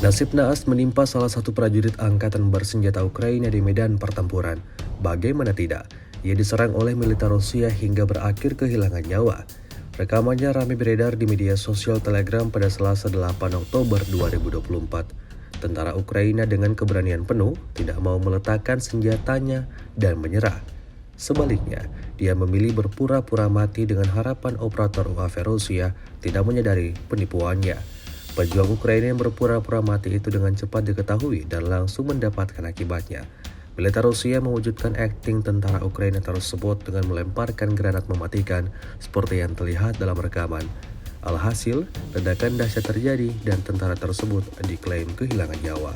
Nasib naas menimpa salah satu prajurit angkatan bersenjata Ukraina di medan pertempuran. Bagaimana tidak, ia diserang oleh militer Rusia hingga berakhir kehilangan nyawa. Rekamannya ramai beredar di media sosial Telegram pada Selasa 8 Oktober 2024. Tentara Ukraina dengan keberanian penuh tidak mau meletakkan senjatanya dan menyerah. Sebaliknya, dia memilih berpura-pura mati dengan harapan operator UAV Rusia tidak menyadari penipuannya. Pejuang Ukraina yang berpura-pura mati itu dengan cepat diketahui dan langsung mendapatkan akibatnya. Militer Rusia mewujudkan akting tentara Ukraina tersebut dengan melemparkan granat mematikan seperti yang terlihat dalam rekaman. Alhasil, ledakan dahsyat terjadi dan tentara tersebut diklaim kehilangan nyawa.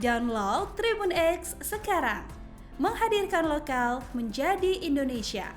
Download Tribun X sekarang, menghadirkan lokal menjadi Indonesia.